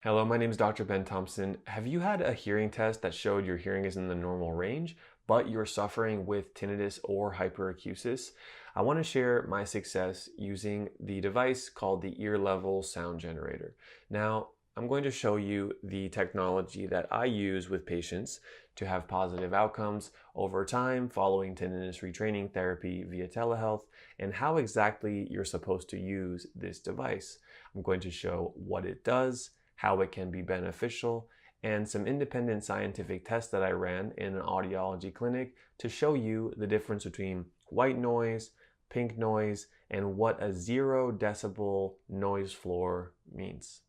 Hello, my name is Dr. Ben Thompson. Have you had a hearing test that showed your hearing is in the normal range, but you're suffering with tinnitus or hyperacusis? I want to share my success using the device called the ear level sound generator. Now, I'm going to show you the technology that I use with patients to have positive outcomes over time following tinnitus retraining therapy via telehealth and how exactly you're supposed to use this device. I'm going to show what it does, how it can be beneficial, and some independent scientific tests that I ran in an audiology clinic to show you the difference between white noise, pink noise, and what a 0 decibel noise floor means.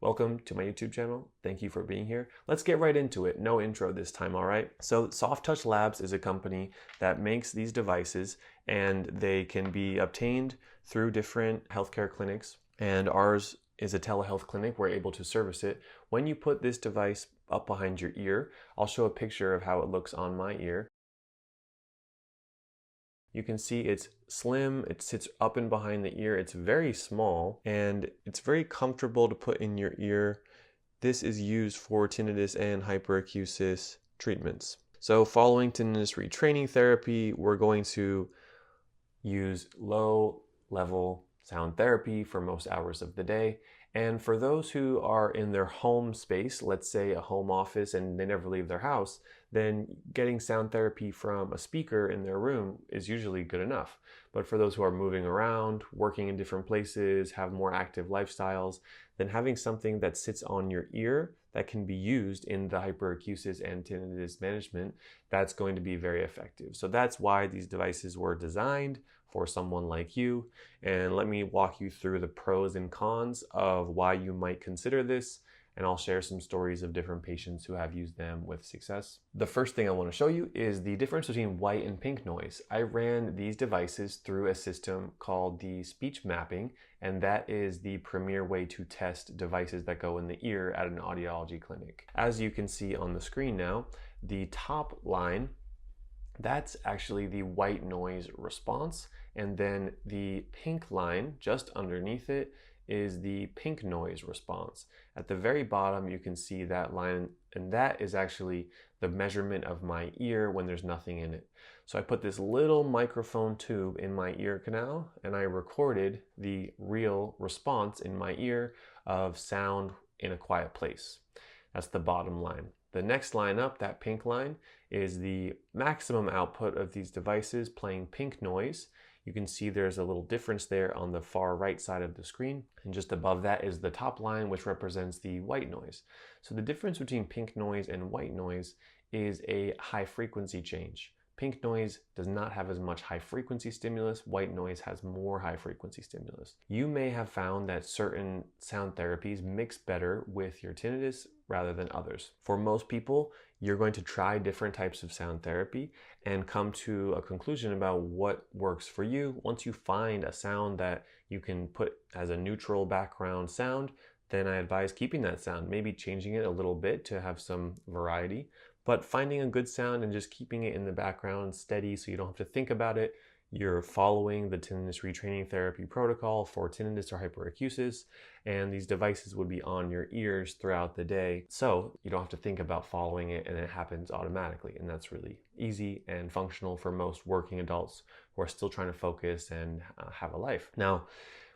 Welcome to my YouTube channel. Thank you for being here. Let's get right into it. No intro this time, all right? So Soft Touch Labs is a company that makes these devices, and they can be obtained through different healthcare clinics, and ours is a telehealth clinic. We're able to service it. When you put this device up behind your ear, I'll show a picture of how it looks on my ear. You can see it's slim, it sits up and behind the ear, it's very small, and it's very comfortable to put in your ear. This is used for tinnitus and hyperacusis treatments. So following tinnitus retraining therapy, we're going to use low level sound therapy for most hours of the day. And for those who are in their home space, let's say a home office, and they never leave their house, then getting sound therapy from a speaker in their room is usually good enough. But for those who are moving around, working in different places, have more active lifestyles, then having something that sits on your ear that can be used in the hyperacusis and tinnitus management, that's going to be very effective. So that's why these devices were designed for someone like you. And let me walk you through the pros and cons of why you might consider this, and I'll share some stories of different patients who have used them with success. The first thing I want to show you is the difference between white and pink noise. I ran these devices through a system called the speech mapping, and that is the premier way to test devices that go in the ear at an audiology clinic. As you can see on the screen now, the top line, that's actually the white noise response, and then the pink line just underneath it is the pink noise response. At the very bottom you can see that line, and that is actually the measurement of my ear when there's nothing in it. So I put this little microphone tube in my ear canal and I recorded the real response in my ear of sound in a quiet place. That's the bottom line. The next line up, that pink line, is the maximum output of these devices playing pink noise. You can see there's a little difference there on the far right side of the screen. And just above that is the top line, which represents the white noise. So the difference between pink noise and white noise is a high frequency change. Pink noise does not have as much high frequency stimulus. White noise has more high frequency stimulus. You may have found that certain sound therapies mix better with your tinnitus rather than others. For most people, you're going to try different types of sound therapy and come to a conclusion about what works for you. Once you find a sound that you can put as a neutral background sound, then I advise keeping that sound, maybe changing it a little bit to have some variety. But finding a good sound and just keeping it in the background steady so you don't have to think about it. You're following the tinnitus retraining therapy protocol for tinnitus or hyperacusis, and these devices would be on your ears throughout the day. So you don't have to think about following it, and it happens automatically. And that's really easy and functional for most working adults who are still trying to focus and have a life. Now,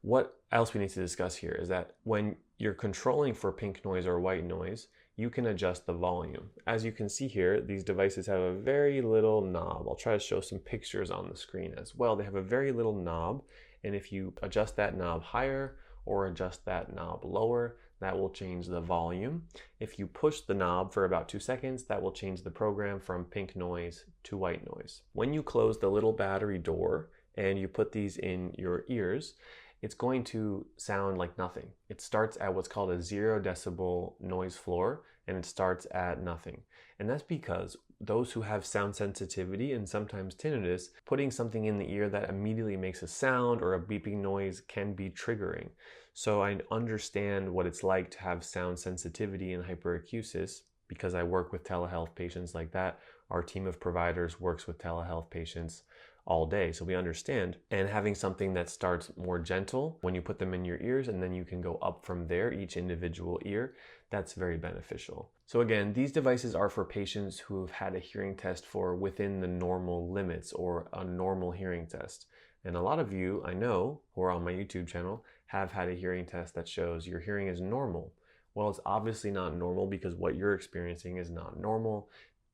what else we need to discuss here is that when you're controlling for pink noise or white noise, you can adjust the volume. As you can see here, these devices have a very little knob. I'll try to show some pictures on the screen as well. They have a very little knob, and if you adjust that knob higher or adjust that knob lower, that will change the volume. If you push the knob for about 2 seconds, that will change the program from pink noise to white noise. When you close the little battery door and you put these in your ears, it's going to sound like nothing. It starts at what's called a 0 decibel noise floor, and it starts at nothing. And that's because those who have sound sensitivity and sometimes tinnitus, putting something in the ear that immediately makes a sound or a beeping noise can be triggering. So I understand what it's like to have sound sensitivity and hyperacusis because I work with telehealth patients like that. Our team of providers works with telehealth patients all day. So we understand. And having something that starts more gentle when you put them in your ears, and then you can go up from there, each individual ear, that's very beneficial. So again, these devices are for patients who have had a hearing test for within the normal limits or a normal hearing test. And a lot of you, I know, who are on my YouTube channel, have had a hearing test that shows your hearing is normal. Well, it's obviously not normal because what you're experiencing is not normal,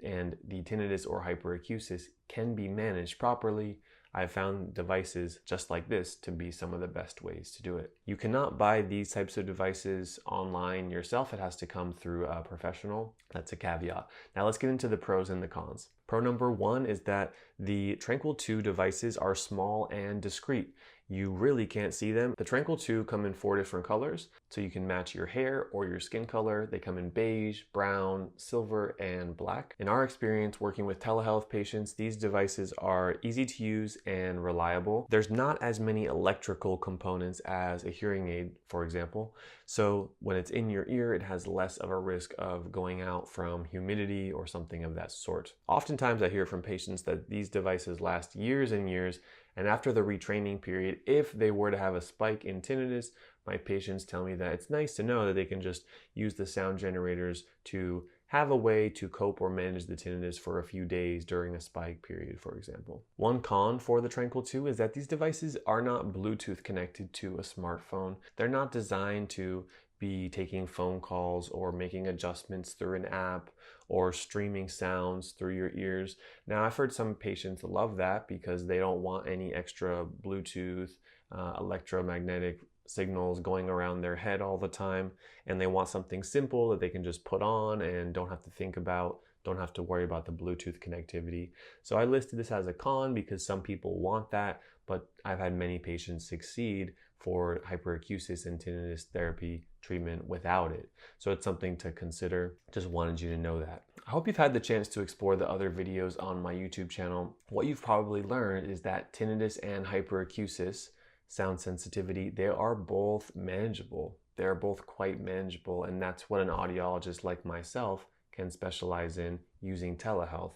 and the tinnitus or hyperacusis can be managed properly. I've found devices just like this to be some of the best ways to do it. You cannot buy these types of devices online yourself. It has to come through a professional. That's a caveat. Now let's get into the pros and the cons. Pro number one is that the Tranquil 2 devices are small and discreet. You really can't see them. The Tranquil 2 come in 4 different colors, so you can match your hair or your skin color. They come in beige, brown, silver, and black. In our experience working with telehealth patients, these devices are easy to use and reliable. There's not as many electrical components as a hearing aid, for example. So when it's in your ear, it has less of a risk of going out from humidity or something of that sort. Oftentimes I hear from patients that these devices last years and years, and after the retraining period, if they were to have a spike in tinnitus, my patients tell me that it's nice to know that they can just use the sound generators to have a way to cope or manage the tinnitus for a few days during a spike period, for example. One con for the Tranquil 2 is that these devices are not Bluetooth connected to a smartphone. They're not designed to be taking phone calls or making adjustments through an app or streaming sounds through your ears. Now, I've heard some patients love that because they don't want any extra Bluetooth, electromagnetic signals going around their head all the time, and they want something simple that they can just put on and don't have to think about, don't have to worry about the Bluetooth connectivity. So I listed this as a con because some people want that, but I've had many patients succeed for hyperacusis and tinnitus therapy treatment without it. So it's something to consider. Just wanted you to know that. I hope you've had the chance to explore the other videos on my YouTube channel. What you've probably learned is that tinnitus and hyperacusis, sound sensitivity, they are both manageable. They're both quite manageable, and that's what an audiologist like myself can specialize in using telehealth.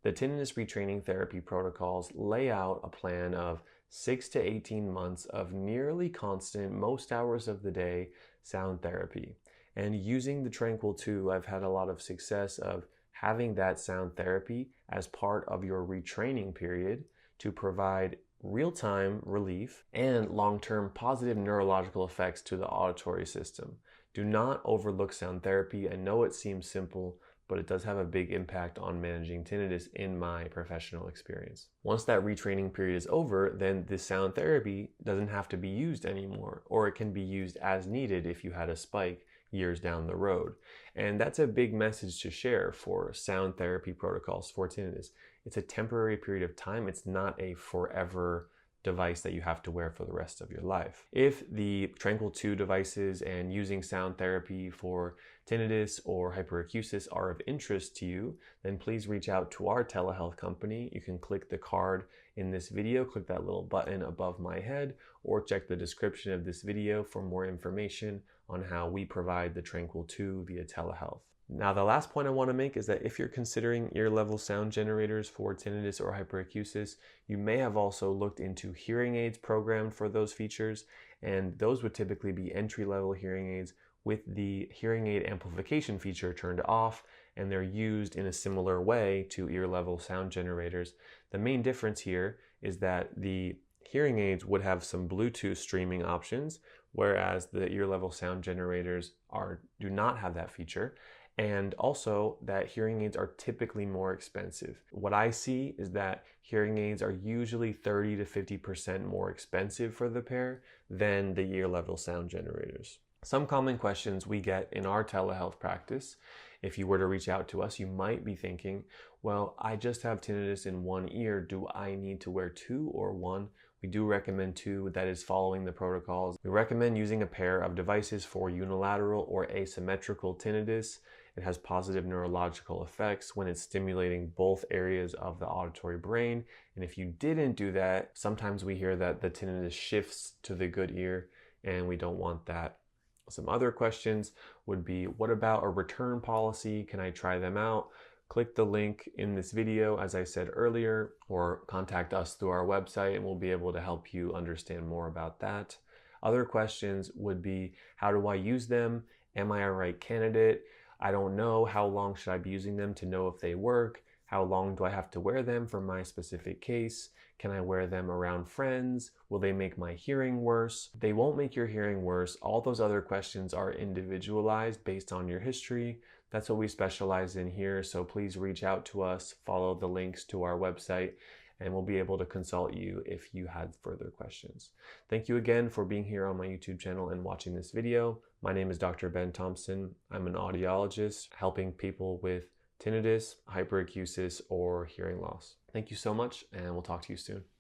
The tinnitus retraining therapy protocols lay out a plan of 6 to 18 months of nearly constant, most hours of the day, sound therapy. And using the Tranquil 2, I've had a lot of success of having that sound therapy as part of your retraining period to provide real-time relief and long-term positive neurological effects to the auditory system. Do not overlook sound therapy. I know it seems simple, but it does have a big impact on managing tinnitus in my professional experience. Once that retraining period is over, then this sound therapy doesn't have to be used anymore, or it can be used as needed if you had a spike years down the road. And that's a big message to share for sound therapy protocols for tinnitus. It's a temporary period of time. It's not a forever device that you have to wear for the rest of your life. If the Tranquil 2 devices and using sound therapy for tinnitus or hyperacusis are of interest to you, then please reach out to our telehealth company. You can click the card in this video, click that little button above my head, or check the description of this video for more information on how we provide the Tranquil 2 via telehealth. Now, the last point I want to make is that if you're considering ear level sound generators for tinnitus or hyperacusis, you may have also looked into hearing aids programmed for those features, and those would typically be entry-level hearing aids with the hearing aid amplification feature turned off, and they're used in a similar way to ear level sound generators. The main difference here is that the hearing aids would have some Bluetooth streaming options, whereas the ear level sound generators do not have that feature. And also that hearing aids are typically more expensive. What I see is that hearing aids are usually 30 to 50% more expensive for the pair than the ear level sound generators. Some common questions we get in our telehealth practice, if you were to reach out to us, you might be thinking, well, I just have tinnitus in one ear. Do I need to wear 2 or 1? We do recommend 2, that is following the protocols. We recommend using a pair of devices for unilateral or asymmetrical tinnitus. It has positive neurological effects when it's stimulating both areas of the auditory brain. And if you didn't do that, sometimes we hear that the tinnitus shifts to the good ear, and we don't want that. Some other questions would be, what about a return policy? Can I try them out? click the link in this video, as I said earlier, or contact us through our website and we'll be able to help you understand more about that. Other questions would be, how do I use them? Am I a right candidate? I don't know. How long should I be using them to know if they work? How long do I have to wear them for my specific case? Can I wear them around friends? Will they make my hearing worse? They won't make your hearing worse. All those other questions are individualized based on your history. That's what we specialize in here. So please reach out to us, follow the links to our website, and we'll be able to consult you if you had further questions. Thank you again for being here on my YouTube channel and watching this video. My name is Dr. Ben Thompson. I'm an audiologist helping people with tinnitus, hyperacusis, or hearing loss. Thank you so much, and we'll talk to you soon.